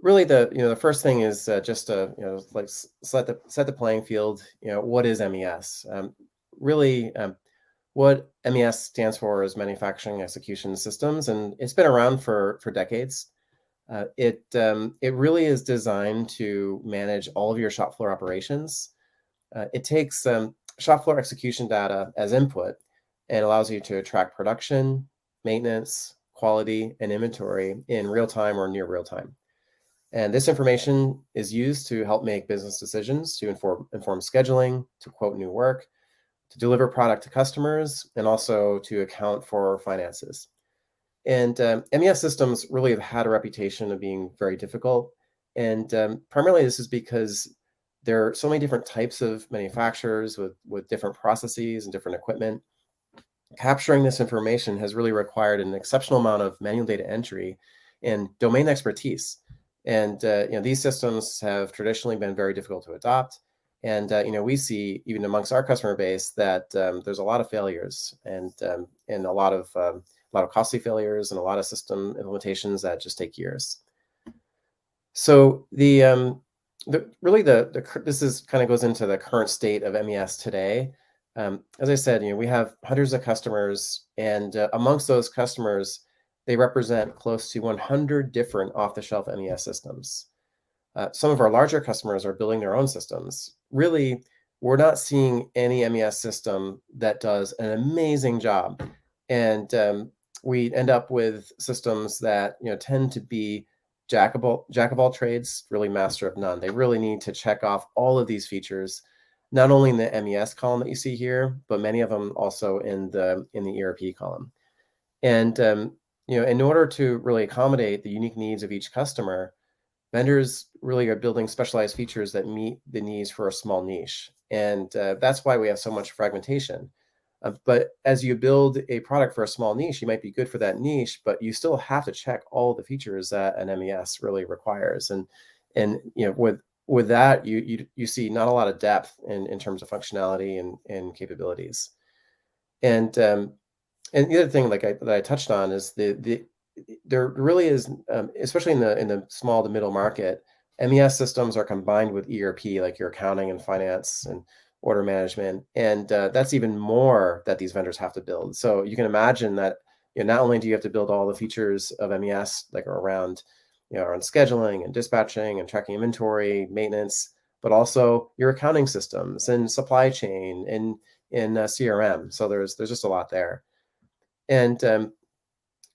really, the first thing is just to like set the playing field. What is MES? Really, what MES stands for is Manufacturing Execution Systems, and it's been around for decades. It really is designed to manage all of your shop floor operations. It takes shop floor execution data as input and allows you to track production, maintenance, quality, and inventory in real time or near real time. And this information is used to help make business decisions, to inform scheduling, to quote new work, to deliver product to customers, and also to account for finances. And MES systems really have had a reputation of being very difficult. And primarily this is because there are so many different types of manufacturers with different processes and different equipment. Capturing this information has really required an exceptional amount of manual data entry and domain expertise. And these systems have traditionally been very difficult to adopt. And we see even amongst our customer base that there's a lot of failures and a lot of costly failures and a lot of system implementations that just take years. So this is kind of goes into the current state of MES today. As I said, we have hundreds of customers, and amongst those customers, they represent close to 100 different off-the-shelf MES systems. Some of our larger customers are building their own systems. Really, we're not seeing any MES system that does an amazing job, and we end up with systems that tend to be jack of all trades, really master of none. They really need to check off all of these features, not only in the MES column that you see here, but many of them also in the ERP column. And in order to really accommodate the unique needs of each customer, vendors really are building specialized features that meet the needs for a small niche. And that's why we have so much fragmentation. But as you build a product for a small niche, you might be good for that niche, but you still have to check all the features that an MES really requires. And with that, you see not a lot of depth in terms of functionality and capabilities. And the other thing that I touched on is there really is, especially in the small to middle market, MES systems are combined with ERP, like your accounting and finance and order management, and that's even more that these vendors have to build. So you can imagine that not only do you have to build all the features of MES like around scheduling and dispatching and tracking inventory, maintenance, but also your accounting systems and supply chain and in CRM. So there's just a lot there, and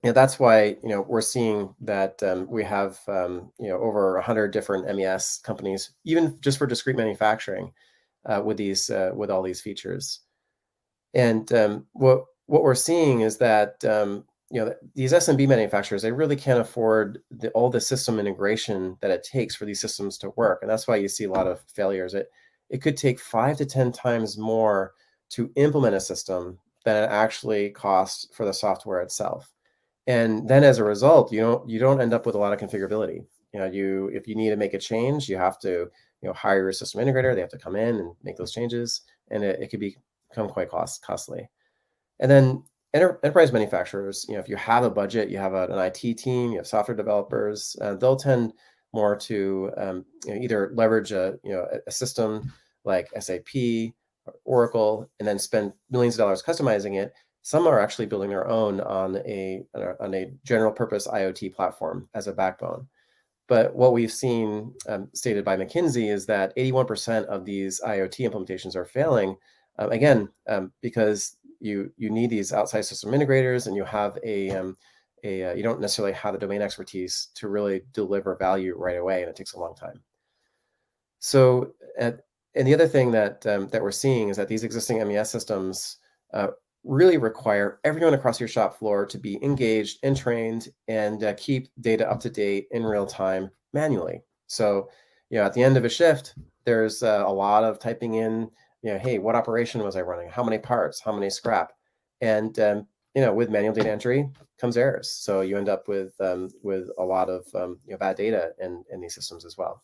that's why we're seeing that we have over 100 different MES companies, even just for discrete manufacturing, with all these features. And what we're seeing is that these SMB manufacturers, they really can't afford all the system integration that it takes for these systems to work, and that's why you see a lot of failures. It could take 5 to 10 times more to implement a system than it actually costs for the software itself. And then as a result, you don't end up with a lot of configurability. If you need to make a change, you have to hire your system integrator. They have to come in and make those changes, and it could become quite costly. And then enterprise manufacturers, if you have a budget, you have an IT team, you have software developers, they'll tend more to either leverage a system like SAP or Oracle, and then spend millions of dollars customizing it. Some are actually building their own on a general purpose IoT platform as a backbone. But what we've seen stated by McKinsey is that 81% of these IoT implementations are failing, again, because you need these outside system integrators, and you have you don't necessarily have the domain expertise to really deliver value right away, and it takes a long time. So, and the other thing that we're seeing is that these existing MES systems really require everyone across your shop floor to be engaged and trained and keep data up to date in real time manually. So, at the end of a shift, there's a lot of typing in, hey, what operation was I running? How many parts? How many scrap? And with manual data entry comes errors. So you end up with a lot of bad data in these systems as well.